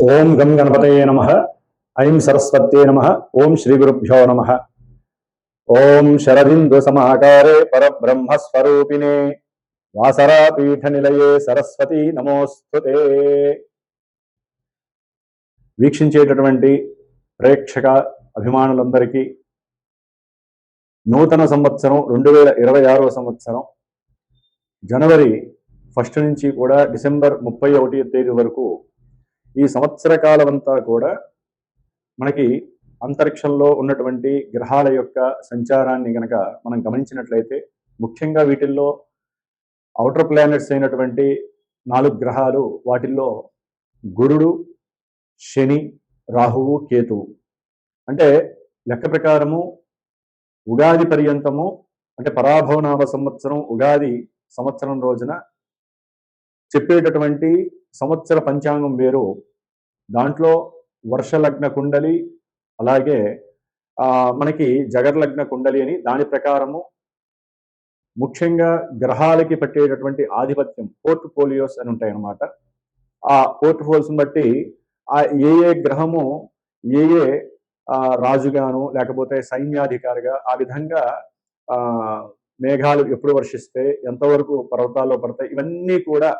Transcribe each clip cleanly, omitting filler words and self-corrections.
ఓం గం గణపతయే నమః. ఐం సరస్వత్యే నమః. ఓం శ్రీ గురుభ్యో నమః. ఓం శరదిందు సమాకారే పరబ్రహ్మస్వరూపిణే వాసరాపీఠ నిలయే సరస్వతి నమోస్తుతే. వీక్షించేటటువంటి ప్రేక్షక అభిమానులందరికీ నూతన సంవత్సరం 2026 సంవత్సరం జనవరి 1 నుంచి కూడా డిసెంబర్ 31వ తేదీ వరకు ఈ సంవత్సర కాలం అంతా కూడా మనకి అంతరిక్షంలో ఉన్నటువంటి గ్రహాల యొక్క సంచారాన్ని గనక మనం గమనించినట్లయితే ముఖ్యంగా వీటిల్లో ఔటర్ ప్లానెట్స్ అయినటువంటి 4 గ్రహాలు, వాటిల్లో గురుడు, శని, రాహువు, కేతువు. అంటే లెక్క ప్రకారము ఉగాది పర్యంతము, అంటే పరాభవనామ సంవత్సరం ఉగాది సంవత్సరం రోజున చెప్పేటటువంటి సంవత్సర పంచాంగం వేరు. దాంట్లో వర్షలగ్న కుండలి, అలాగే మనకి జగర్లగ్న కుండలి అని దాని ప్రకారము ముఖ్యంగా గ్రహాలకి పట్టేటటువంటి ఆధిపత్యం పోర్ట్ఫోలియోస్ అని ఉంటాయి అన్నమాట. ఆ పోర్ట్ఫోలియోస్ని బట్టి ఏ ఏ గ్రహము ఏ ఏ రాజుగాను లేకపోతే సైన్యాధికారిగా ఆ విధంగా మేఘాలు ఎప్పుడు వర్షిస్తే ఎంతవరకు పర్వతాల్లో పడతాయి, ఇవన్నీ కూడా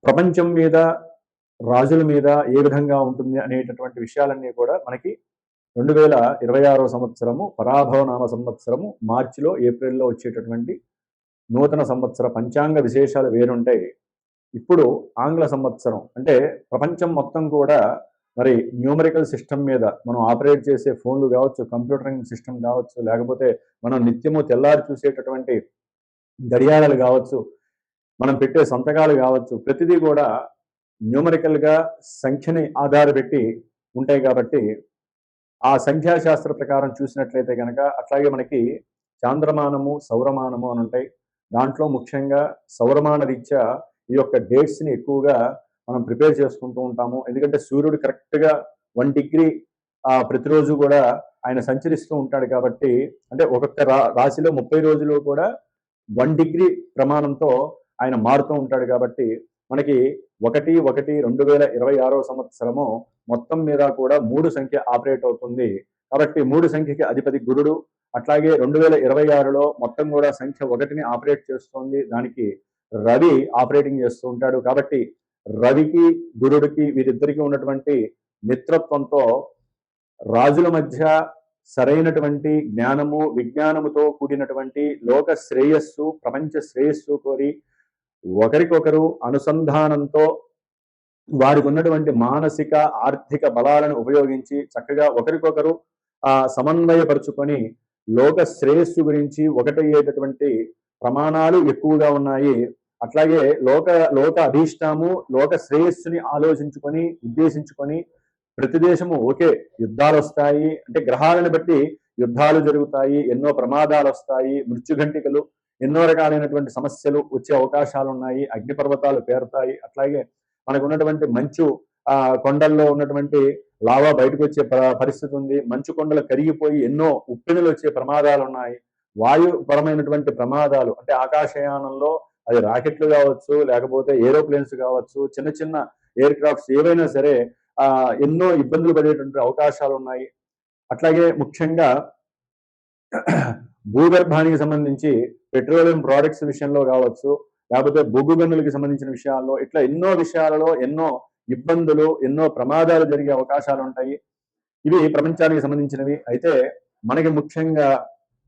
ప్రపంచం మీద రాజుల మీద ఏ విధంగా ఉంటుంది అనేటటువంటి విషయాలన్నీ కూడా మనకి 2026 సంవత్సరము పరాభవనామ సంవత్సరము మార్చిలో ఏప్రిల్లో వచ్చేటటువంటి నూతన సంవత్సర పంచాంగ విశేషాలు వేరుంటాయి. ఇప్పుడు ఆంగ్ల సంవత్సరం అంటే ప్రపంచం మొత్తం కూడా మరి న్యూమరికల్ సిస్టమ్ మీద మనం ఆపరేట్ చేసే ఫోన్లు కావచ్చు, కంప్యూటరింగ్ సిస్టమ్ కావచ్చు, లేకపోతే మనం నిత్యము తెల్లారి చూసేటటువంటి గడియారాలు కావచ్చు, మనం పెట్టే సంతకాలు కావచ్చు, ప్రతిదీ కూడా న్యూమరికల్గా సంఖ్యని ఆధారపెట్టి ఉంటాయి. కాబట్టి ఆ సంఖ్యాశాస్త్ర ప్రకారం చూసినట్లయితే కనుక అట్లాగే మనకి చాంద్రమానము, సౌరమానము అని ఉంటాయి. దాంట్లో ముఖ్యంగా సౌరమాన రీత్యా ఈ యొక్క డేట్స్ని ఎక్కువగా మనం ప్రిపేర్ చేసుకుంటూ ఉంటాము. ఎందుకంటే సూర్యుడు కరెక్ట్గా 1 డిగ్రీ ప్రతిరోజు కూడా ఆయన సంచరిస్తూ ఉంటాడు. కాబట్టి అంటే ఒక్కొక్క రాశిలో 30 రోజులు కూడా 1 డిగ్రీ ప్రమాణంతో ఆయన మారుతూ ఉంటాడు. కాబట్టి మనకి 1/1/2026 సంవత్సరము మొత్తం మీద కూడా 3 సంఖ్య ఆపరేట్ అవుతుంది. కాబట్టి 3 సంఖ్యకి అధిపతి గురుడు. అట్లాగే 2026లో మొత్తం కూడా సంఖ్య 1ని ఆపరేట్ చేస్తుంది. దానికి రవి ఆపరేటింగ్ చేస్తూ ఉంటాడు. కాబట్టి రవికి గురుడికి వీరిద్దరికీ ఉన్నటువంటి మిత్రత్వంతో రాజుల మధ్య సరైనటువంటి జ్ఞానము, విజ్ఞానముతో కూడినటువంటి లోక శ్రేయస్సు, ప్రపంచ శ్రేయస్సు కోరి ఒకరికొకరు అనుసంధానంతో వారికి ఉన్నటువంటి మానసిక ఆర్థిక బలాలను ఉపయోగించి చక్కగా ఒకరికొకరు సమన్వయపరుచుకొని లోక శ్రేయస్సు గురించి ఒకటయ్యేటటువంటి ప్రమాణాలు ఎక్కువగా ఉన్నాయి. అట్లాగే లోక అభీష్టము, లోక శ్రేయస్సుని ఆలోచించుకొని ఉద్దేశించుకొని ప్రతి దేశము ఓకే యుద్ధాలు వస్తాయి, అంటే గ్రహాలను బట్టి యుద్ధాలు జరుగుతాయి, ఎన్నో ప్రమాదాలు వస్తాయి, మృత్యుఘంటికలు, ఎన్నో రకాలైనటువంటి సమస్యలు వచ్చే అవకాశాలు ఉన్నాయి, అగ్నిపర్వతాలు పేరుతాయి. అట్లాగే మనకు ఉన్నటువంటి మంచు కొండల్లో ఉన్నటువంటి లావా బయటకు వచ్చే పరిస్థితి ఉంది. మంచు కొండలు కరిగిపోయి ఎన్నో ఉప్పెనులు వచ్చే ప్రమాదాలు ఉన్నాయి. వాయుపరమైనటువంటి ప్రమాదాలు అంటే ఆకాశయానంలో అది రాకెట్లు కావచ్చు, లేకపోతే ఏరోప్లేన్స్ కావచ్చు, చిన్న చిన్న ఎయిర్ క్రాఫ్ట్స్ ఏవైనా సరే ఎన్నో ఇబ్బందులు పడేటువంటి అవకాశాలు ఉన్నాయి. అట్లాగే ముఖ్యంగా భూగర్భానికి సంబంధించి పెట్రోలియం ప్రోడక్ట్స్ విషయంలో కావచ్చు, లేకపోతే బొగ్గు గనులకి సంబంధించిన విషయాల్లో ఇట్లా ఎన్నో విషయాలలో ఎన్నో ఇబ్బందులు, ఎన్నో ప్రమాదాలు జరిగే అవకాశాలు ఉంటాయి. ఇవి ప్రపంచానికి సంబంధించినవి. అయితే మనకి ముఖ్యంగా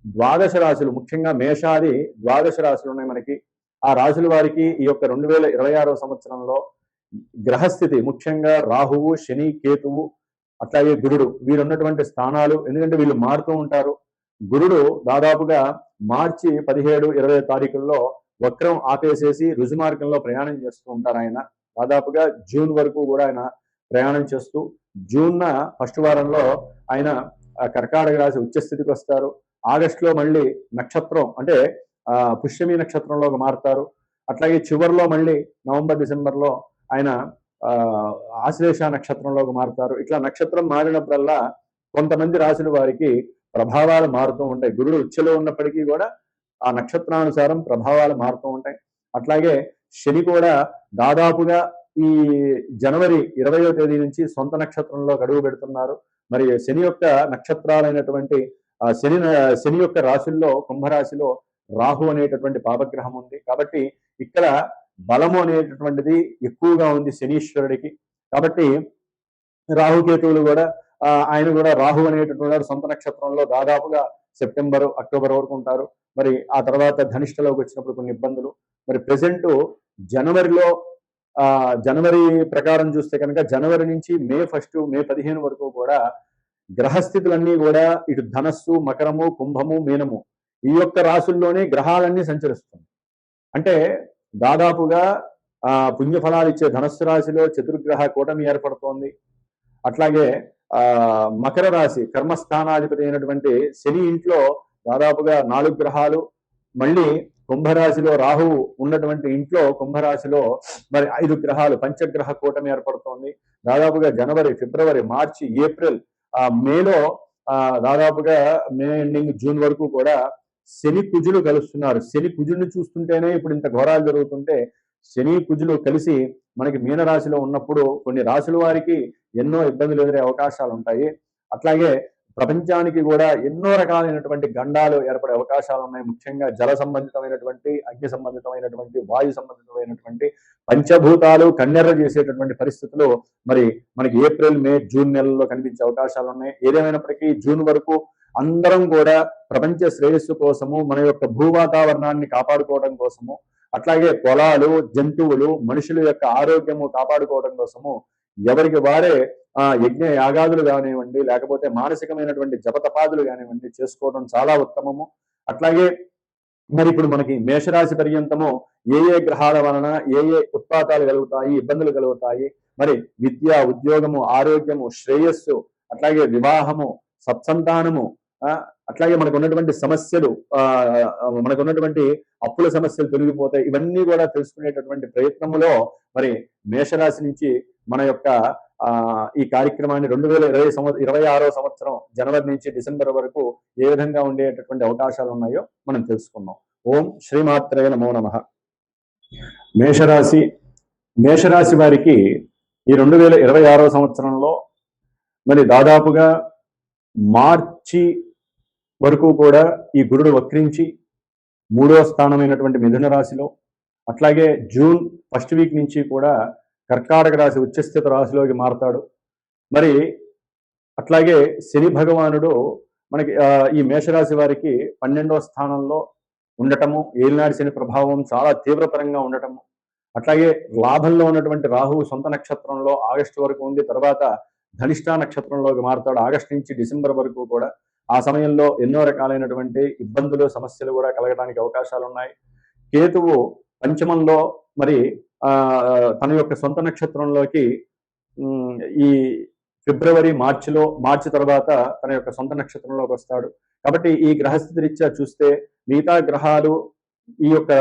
12 రాశులు, ముఖ్యంగా మేషాది 12 రాశులు ఉన్నాయి మనకి. ఆ రాశుల వారికి ఈ యొక్క 2026 సంవత్సరంలో గ్రహస్థితి ముఖ్యంగా రాహువు, శని, కేతువు, అట్లాగే గురుడు వీరున్నటువంటి స్థానాలు. ఎందుకంటే వీళ్ళు మారుతూ ఉంటారు. గురుడు దాదాపుగా మార్చి 17-20 తారీఖుల్లో వక్రం ఆపేసేసి రుజుమార్గంలో ప్రయాణం చేస్తూ ఉంటారు. ఆయన దాదాపుగా జూన్ వరకు కూడా ఆయన ప్రయాణం చేస్తూ జూన్న ఫస్ట్ వారంలో ఆయన కర్కాటక రాశి ఉచ్చస్థితికి వస్తారు. ఆగస్టులో మళ్ళీ నక్షత్రం అంటే పుష్యమి నక్షత్రంలోకి మారుతారు. అట్లాగే చివరిలో మళ్ళీ నవంబర్, డిసెంబర్లో ఆయన ఆశ్లేష నక్షత్రంలోకి మారుతారు. ఇట్లా నక్షత్రం మారినప్పుడల్లా కొంతమంది రాశుల వారికి ప్రభావాలు మారుతూ ఉంటాయి. గురుడు ఉచ్చలో ఉన్నప్పటికీ కూడా ఆ నక్షత్రానుసారం ప్రభావాలు మారుతూ ఉంటాయి. అట్లాగే శని కూడా దాదాపుగా ఈ జనవరి 20వ తేదీ నుంచి సొంత నక్షత్రంలో అడుగు పెడుతున్నారు. మరి శని యొక్క నక్షత్రాలైనటువంటి శని యొక్క రాశుల్లో కుంభరాశిలో రాహు అనేటటువంటి పాపగ్రహం ఉంది. కాబట్టి ఇక్కడ బలము అనేటటువంటిది ఎక్కువగా ఉంది శనీశ్వరుడికి. కాబట్టి రాహుకేతువులు కూడా ఆయన కూడా రాహు అనేటటువంటి సొంత నక్షత్రంలో దాదాపుగా సెప్టెంబర్, అక్టోబర్ వరకు ఉంటారు. మరి ఆ తర్వాత ధనిష్టలోకి వచ్చినప్పుడు కొన్ని ఇబ్బందులు. మరి ప్రెసెంట్ జనవరిలో జనవరి ప్రకారం చూస్తే కనుక జనవరి నుంచి మే 1, మే 15 వరకు కూడా గ్రహస్థితులన్నీ కూడా ఇటు ధనస్సు, మకరము, కుంభము, మీనము ఈ యొక్క రాశుల్లోనే గ్రహాలన్నీ సంచరిస్తుంది. అంటే దాదాపుగా పుణ్యఫలాలు ఇచ్చే ధనస్సు రాశిలో చతుర్గ్రహ కూటమి ఏర్పడుతోంది. అట్లాగే మకర రాశి కర్మస్థానాధిపతి అయినటువంటి శని ఇంట్లో దాదాపుగా 4 గ్రహాలు, మళ్ళీ కుంభరాశిలో రాహువు ఉన్నటువంటి ఇంట్లో కుంభరాశిలో మరి 5 గ్రహాలు పంచగ్రహ కూటమి ఏర్పడుతోంది. దాదాపుగా జనవరి, ఫిబ్రవరి, మార్చి, ఏప్రిల్, మేలో దాదాపుగా మే ఎండింగ్, జూన్ వరకు కూడా శని కుజులు కలుస్తున్నారు. శని కుజుడిని చూస్తుంటేనే ఇప్పుడు ఇంత ఘోరాలు జరుగుతుంటే శని కుజులు కలిసి మనకి మీనరాశిలో ఉన్నప్పుడు కొన్ని రాశుల వారికి ఎన్నో ఇబ్బందులు ఎదురే అవకాశాలు ఉంటాయి. అట్లాగే ప్రపంచానికి కూడా ఎన్నో రకాలైనటువంటి గండాలు ఏర్పడే అవకాశాలు ఉన్నాయి. ముఖ్యంగా జల సంబంధితమైనటువంటి, అగ్ని సంబంధితమైనటువంటి, వాయు సంబంధితమైనటువంటి పంచభూతాలు కన్నెర్ర చేసేటటువంటి పరిస్థితులు మరి మనకి ఏప్రిల్, మే, జూన్ నెలల్లో కనిపించే అవకాశాలు ఉన్నాయి. ఏదేమైనప్పటికీ జూన్ వరకు అందరం కూడా ప్రపంచ శ్రేయస్సు కోసము, మన యొక్క భూ వాతావరణాన్ని కాపాడుకోవడం కోసము, అట్లాగే పొలాలు, జంతువులు, మనుషుల యొక్క ఆరోగ్యము కాపాడుకోవడం కోసము ఎవరికి వారే యజ్ఞ యాగాదులు కానివ్వండి, లేకపోతే మానసికమైనటువంటి జపతపాదులు కానివ్వండి చేసుకోవడం చాలా ఉత్తమము. అట్లాగే మరి ఇప్పుడు మనకి మేషరాశి పర్యంతము ఏ గ్రహాల వలన ఏ ఉత్పాతాలు కలుగుతాయి, ఇబ్బందులు కలుగుతాయి, మరి విద్య, ఉద్యోగము, ఆరోగ్యము, శ్రేయస్సు, అట్లాగే వివాహము, సత్సంతానము, అట్లాగే మనకు ఉన్నటువంటి సమస్యలు, మనకు ఉన్నటువంటి అప్పుల సమస్యలు తొలగిపోతాయి. ఇవన్నీ కూడా తెలుసుకునేటటువంటి ప్రయత్నములో మరి మేషరాశి నుంచి మన యొక్క ఈ కార్యక్రమాన్ని 2026వ సంవత్సరం జనవరి నుంచి డిసెంబర్ వరకు ఏ విధంగా ఉండేటటువంటి అవకాశాలు ఉన్నాయో మనం తెలుసుకున్నాం. ఓం శ్రీమాత్రే నమో నమః. మేషరాశి వారికి ఈ 2026వ సంవత్సరంలో మరి దాదాపుగా మార్చి వరకు కూడా ఈ గురుడు వక్రించి 3వ స్థానమైనటువంటి మిథున రాశిలో, అట్లాగే జూన్ 1st వీక్ నుంచి కూడా కర్కాటక రాశి ఉచ్చస్థిత రాశిలోకి మారతాడు. మరి అట్లాగే శని భగవానుడు మనకి ఈ మేషరాశి వారికి 12వ స్థానంలో ఉండటము, ఏలినాటి శని ప్రభావం చాలా తీవ్రతరంగా ఉండటము, అట్లాగే లాభంలో ఉన్నటువంటి రాహువు సొంత నక్షత్రంలో ఆగస్టు వరకు ఉంది, తర్వాత ధనిష్ట నక్షత్రంలోకి మారుతాడు ఆగస్టు నుంచి డిసెంబర్ వరకు కూడా. ఆ సమయంలో ఎన్నో రకాలైనటువంటి ఇబ్బందులు, సమస్యలు కూడా కలగడానికి అవకాశాలు ఉన్నాయి. కేతువు పంచమంలో మరి తన యొక్క సొంత నక్షత్రంలోకి ఈ ఫిబ్రవరి, మార్చి తర్వాత తన యొక్క సొంత నక్షత్రంలోకి వస్తాడు. కాబట్టి ఈ గ్రహస్థితి రీత్యా చూస్తే మిగతా గ్రహాలు ఈ యొక్క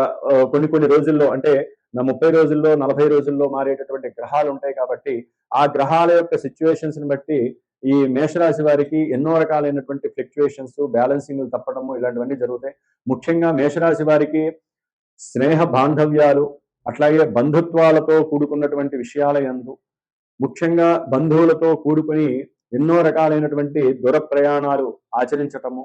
కొన్ని రోజుల్లో, అంటే 30 రోజుల్లో, 40 రోజుల్లో మారేటటువంటి గ్రహాలు ఉంటాయి. కాబట్టి ఆ గ్రహాల యొక్క సిచ్యువేషన్స్ ని బట్టి ఈ మేషరాశి వారికి ఎన్నో రకాలైనటువంటి ఫ్లక్చుయేషన్స్, బ్యాలెన్సింగ్లు తప్పడము ఇలాంటివన్నీ జరుగుతాయి. ముఖ్యంగా మేషరాశి వారికి స్నేహ బాంధవ్యాలు, అట్లాగే బంధుత్వాలతో కూడుకున్నటువంటి విషయాల యందు, ముఖ్యంగా బంధువులతో కూడుకుని ఎన్నో రకాలైనటువంటి దూర ప్రయాణాలు ఆచరించటము,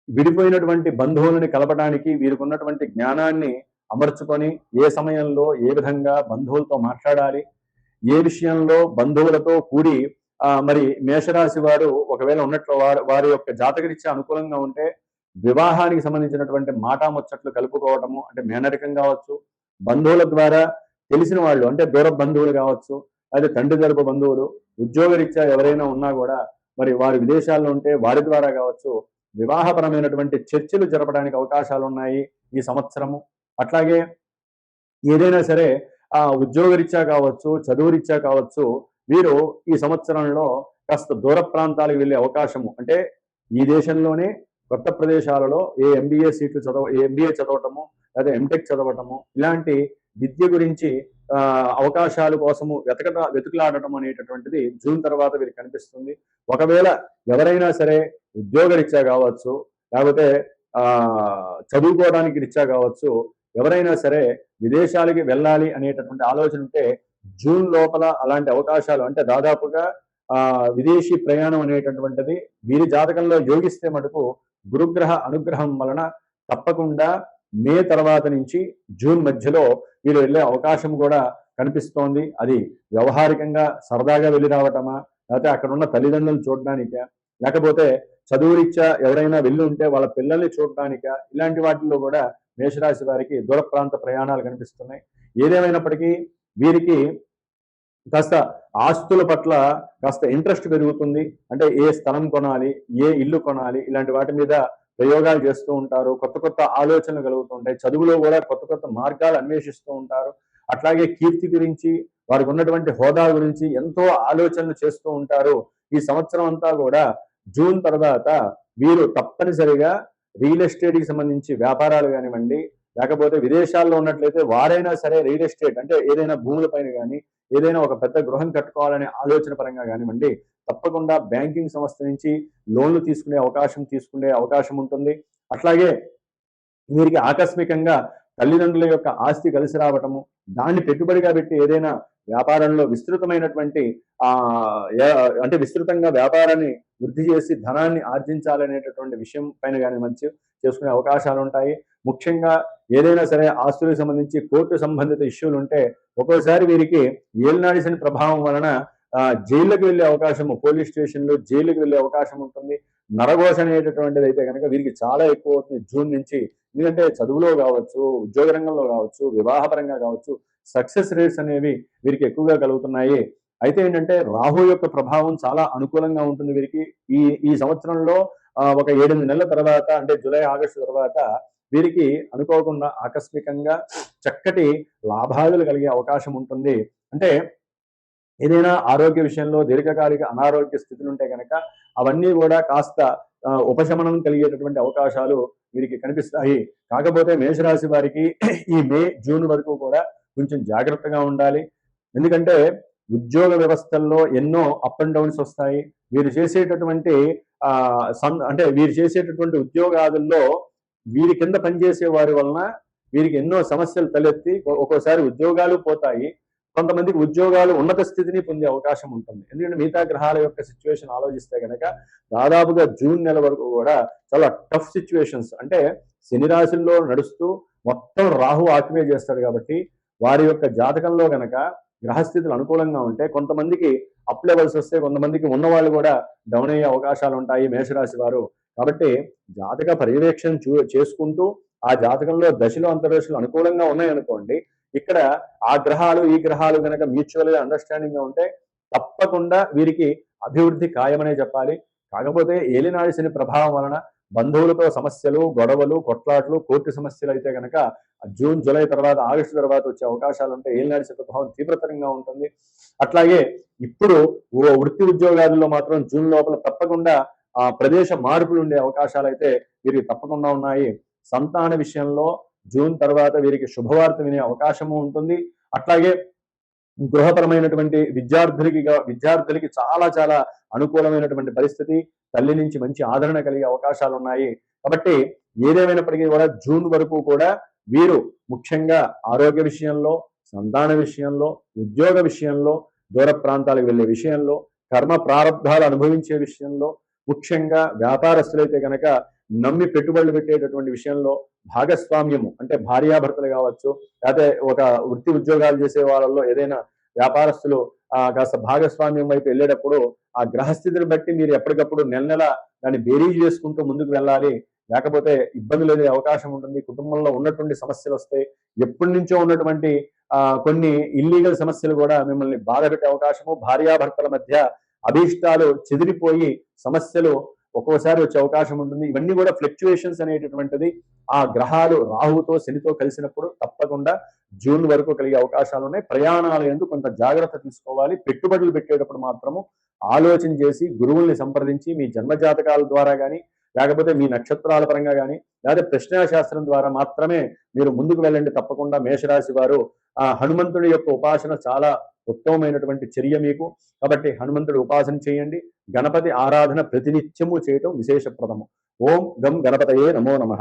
విడిపోయినటువంటి బంధువులని కలపడానికి వీరికి ఉన్నటువంటి జ్ఞానాన్ని అమర్చుకొని ఏ సమయంలో ఏ విధంగా బంధువులతో మాట్లాడాలి, ఏ విషయంలో బంధువులతో కూడి మరి మేషరాశి వారు ఒకవేళ ఉన్నట్లు వారి యొక్క జాతకరీత్యా అనుకూలంగా ఉంటే వివాహానికి సంబంధించినటువంటి మాటాముచ్చట్లు కలుపుకోవటము, అంటే మేనరికం కావచ్చు, బంధువుల ద్వారా తెలిసిన వాళ్ళు అంటే దూర బంధువులు కావచ్చు, అదే తండ్రి తరపు బంధువులు, ఉద్యోగరీత్యా ఎవరైనా ఉన్నా కూడా మరి వారి విదేశాల్లో ఉంటే వారి ద్వారా కావచ్చు వివాహపరమైనటువంటి చర్చలు జరపడానికి అవకాశాలు ఉన్నాయి ఈ సంవత్సరము. అట్లాగే ఏదైనా సరే ఉద్యోగరీత్యా కావచ్చు, చదువురీత్యా కావచ్చు, వీరు ఈ సంవత్సరంలో కాస్త దూర ప్రాంతాలకు వెళ్ళే అవకాశము, అంటే ఈ దేశంలోనే కొత్త ప్రదేశాలలో ఎంబీఏ చదవటము, లేదా ఎంటెక్ చదవటము, ఇలాంటి విద్య గురించి అవకాశాల కోసము వెతుకులాడటం అనేటటువంటిది జూన్ తర్వాత వీరికి కనిపిస్తుంది. ఒకవేళ ఎవరైనా సరే ఉద్యోగరీత్యా కావచ్చు, లేకపోతే చదువుకోవడానికి రీత్యా కావచ్చు, ఎవరైనా సరే విదేశాలకి వెళ్ళాలి అనేటటువంటి ఆలోచన ఉంటే జూన్ లోపల అలాంటి అవకాశాలు అంటే దాదాపుగా విదేశీ ప్రయాణం అనేటటువంటిది వీరి జాతకంలో యోగిస్తే మటుకు గురుగ్రహ అనుగ్రహం వలన తప్పకుండా మే తర్వాత నుంచి జూన్ మధ్యలో వీరు వెళ్ళే అవకాశం కూడా కనిపిస్తోంది. అది వ్యవహారికంగా సరదాగా వెళ్ళి రావటమా, లేకపోతే అక్కడ ఉన్న తల్లిదండ్రులను చూడడానికా, లేకపోతే చదువురీత్యా ఎవరైనా వెళ్ళి ఉంటే వాళ్ళ పిల్లల్ని చూడడానికా, ఇలాంటి వాటిల్లో కూడా మేషరాశి వారికి దూర ప్రాంత ప్రయాణాలు కనిపిస్తున్నాయి. ఏదేమైనప్పటికీ వీరికి కాస్త ఆస్తుల పట్ల కాస్త ఇంట్రెస్ట్ పెరుగుతుంది. అంటే ఏ స్థలం కొనాలి, ఏ ఇల్లు కొనాలి, ఇలాంటి వాటి మీద ప్రయోగాలు చేస్తూ ఉంటారు. కొత్త కొత్త ఆలోచనలు కలుగుతూ ఉంటాయి. చదువులో కూడా కొత్త కొత్త మార్గాలు అన్వేషిస్తూ ఉంటారు. అట్లాగే కీర్తి గురించి, వారికి ఉన్నటువంటి హోదా గురించి ఎంతో ఆలోచనలు చేస్తూ ఉంటారు. ఈ సంవత్సరం అంతా కూడా జూన్ తర్వాత వీరు తప్పనిసరిగా రియల్ ఎస్టేట్కి సంబంధించి వ్యాపారాలు కానివ్వండి, లేకపోతే విదేశాల్లో ఉన్నట్లయితే వారైనా సరే రియల్ ఎస్టేట్ అంటే ఏదైనా భూముల పైన కానీ, ఏదైనా ఒక పెద్ద గృహం కట్టుకోవాలనే ఆలోచన పరంగా కానివ్వండి, తప్పకుండా బ్యాంకింగ్ సంస్థ నుంచి లోన్లు తీసుకునే అవకాశం ఉంటుంది. అట్లాగే వీరికి ఆకస్మికంగా తల్లిదండ్రుల యొక్క ఆస్తి కలిసి రావటము, దాన్ని పెట్టుబడిగా పెట్టి ఏదైనా వ్యాపారంలో విస్తృతమైనటువంటి అంటే విస్తృతంగా వ్యాపారాన్ని వృద్ధి చేసి ధనాన్ని ఆర్జించాలనేటటువంటి విషయం పైన కానీ మంచి చేసుకునే అవకాశాలు ఉంటాయి. ముఖ్యంగా ఏదైనా సరే ఆస్తులకు సంబంధించి కోర్టు సంబంధిత ఇష్యూలు ఉంటే ఒక్కోసారి వీరికి ఏలినాడి శని ప్రభావం వలన జైళ్ళకి వెళ్ళే అవకాశము, పోలీస్ స్టేషన్లో జైలుకి వెళ్ళే అవకాశం ఉంటుంది. నరఘోష అనేటటువంటిది అయితే కనుక వీరికి చాలా ఎక్కువ అవుతుంది జూన్ నుంచి. ఎందుకంటే చదువులో కావచ్చు, ఉద్యోగ రంగంలో కావచ్చు, వివాహపరంగా కావచ్చు, సక్సెస్ రేట్స్ అనేవి వీరికి ఎక్కువగా కలుగుతున్నాయి. అయితే ఏంటంటే రాహు యొక్క ప్రభావం చాలా అనుకూలంగా ఉంటుంది వీరికి. ఈ సంవత్సరంలో ఒక 7-8 నెలల తర్వాత అంటే జూలై, ఆగస్టు తర్వాత వీరికి అనుకోకుండా ఆకస్మికంగా చక్కటి లాభాలు కలిగే అవకాశం ఉంటుంది. అంటే ఏదైనా ఆరోగ్య విషయంలో దీర్ఘకాలిక అనారోగ్య స్థితులు ఉంటే కనుక అవన్నీ కూడా కాస్త ఉపశమనం కలిగేటటువంటి అవకాశాలు వీరికి కనిపిస్తాయి. కాకపోతే మేషరాశి వారికి ఈ మే, జూన్ వరకు కూడా కొంచెం జాగ్రత్తగా ఉండాలి. ఎందుకంటే ఉద్యోగ వ్యవస్థల్లో ఎన్నో అప్ అండ్ డౌన్స్ వస్తాయి. వీరు చేసేటటువంటి ఉద్యోగాదుల్లో వీరి కింద పనిచేసే వారి వలన వీరికి ఎన్నో సమస్యలు తలెత్తి ఒక్కోసారి ఉద్యోగాలు పోతాయి. కొంతమందికి ఉద్యోగాలు ఉన్నత స్థితిని పొందే అవకాశం ఉంటుంది. ఎందుకంటే మిగతా గ్రహాల యొక్క సిచ్యువేషన్ ఆలోచిస్తే కనుక దాదాపుగా జూన్ నెల వరకు కూడా చాలా టఫ్ సిచ్యువేషన్స్, అంటే శని రాశుల్లో నడుస్తూ మొత్తం రాహు ఆక్యుపై చేస్తాడు కాబట్టి వారి యొక్క జాతకంలో గనక గ్రహస్థితులు అనుకూలంగా ఉంటే కొంతమందికి అప్ లెవెల్స్ వస్తే, కొంతమందికి ఉన్నవాళ్ళు కూడా డౌన్ అయ్యే అవకాశాలు ఉంటాయి మేషరాశి వారు. కాబట్టి జాతక పర్యవేక్షణ చేసుకుంటూ ఆ జాతకంలో దశలు అంతర్దశలు అనుకూలంగా ఉన్నాయనుకోండి, ఇక్కడ ఆ గ్రహాలు ఈ గ్రహాలు కనుక మ్యూచువల్ గా అండర్స్టాండింగ్ గా ఉంటే తప్పకుండా వీరికి అభివృద్ధి ఖాయమనే చెప్పాలి. కాకపోతే ఏలినాడి శని ప్రభావం వలన బంధువులతో సమస్యలు, గొడవలు, కొట్లాట్లు, కోర్టు సమస్యలు అయితే కనుక జూన్, జూలై తర్వాత, ఆగస్టు తర్వాత వచ్చే అవకాశాలు ఉంటే ఏలినాడి శని ప్రభావం తీవ్రతరంగా ఉంటుంది. అట్లాగే ఇప్పుడు వృత్తి ఉద్యోగాల్లో మాత్రం జూన్ లోపల తప్పకుండా ప్రదేశ మార్పులు ఉండే అవకాశాలు అయితే వీరికి తప్పకుండా ఉన్నాయి. సంతాన విషయంలో జూన్ తర్వాత వీరికి శుభవార్త వినే అవకాశము ఉంటుంది. అట్లాగే గృహపరమైనటువంటి విద్యార్థులకి చాలా చాలా అనుకూలమైనటువంటి పరిస్థితి, తల్లి నుంచి మంచి ఆదరణ కలిగే అవకాశాలు ఉన్నాయి. కాబట్టి ఏదేమైనప్పటికీ కూడా జూన్ వరకు కూడా వీరు ముఖ్యంగా ఆరోగ్య విషయంలో, సంతాన విషయంలో, ఉద్యోగ విషయంలో, దూర ప్రాంతాలకు వెళ్ళే విషయంలో, కర్మ ప్రారంధాలు అనుభవించే విషయంలో, ముఖ్యంగా వ్యాపారస్తులైతే కనుక నమ్మి పెట్టుబడులు పెట్టేటటువంటి విషయంలో భాగస్వామ్యము అంటే భార్యాభర్తలు కావచ్చు, లేకపోతే ఒక వృత్తి ఉద్యోగాలు చేసే వాళ్ళల్లో ఏదైనా వ్యాపారస్తులు కాస్త భాగస్వామ్యం వైపు వెళ్ళేటప్పుడు ఆ గ్రహస్థితిని బట్టి మీరు ఎప్పటికప్పుడు నెల నెల దాన్ని బేరీజ్ చేసుకుంటూ ముందుకు వెళ్ళాలి. లేకపోతే ఇబ్బందులు అనే అవకాశం ఉంటుంది. కుటుంబంలో ఉన్నటువంటి సమస్యలు వస్తాయి. ఎప్పటి నుంచో ఉన్నటువంటి కొన్ని ఇల్లీగల్ సమస్యలు కూడా మిమ్మల్ని బాధ పెట్టే అవకాశము, భార్యాభర్తల మధ్య అభీష్టాలు చెదిరిపోయి సమస్యలు ఒక్కోసారి వచ్చే అవకాశం ఉంటుంది. ఇవన్నీ కూడా ఫ్లక్చుయేషన్స్ అనేటటువంటిది ఆ గ్రహాలు రాహుతో, శనితో కలిసినప్పుడు తప్పకుండా జూన్ వరకు కలిగే అవకాశాలు ఉన్నాయి. ప్రయాణాలు ఎందుకు కొంత జాగ్రత్త తీసుకోవాలి. పెట్టుబడులు పెట్టేటప్పుడు మాత్రము ఆలోచన చేసి గురువుల్ని సంప్రదించి మీ జన్మజాతకాల ద్వారా కానీ, లేకపోతే మీ నక్షత్రాల పరంగా కానీ, లేదా ప్రశ్నాశాస్త్రం ద్వారా మాత్రమే మీరు ముందుకు వెళ్ళండి. తప్పకుండా మేషరాశి వారు హనుమంతుడి యొక్క ఉపాసన చాలా ఉత్తమమైనటువంటి చర్య మీకు. కాబట్టి హనుమంతుడి ఉపాసన చేయండి. గణపతి ఆరాధన ప్రతినిత్యము చేయటం విశేషప్రదము. ఓం గం గణపతయే నమో నమః.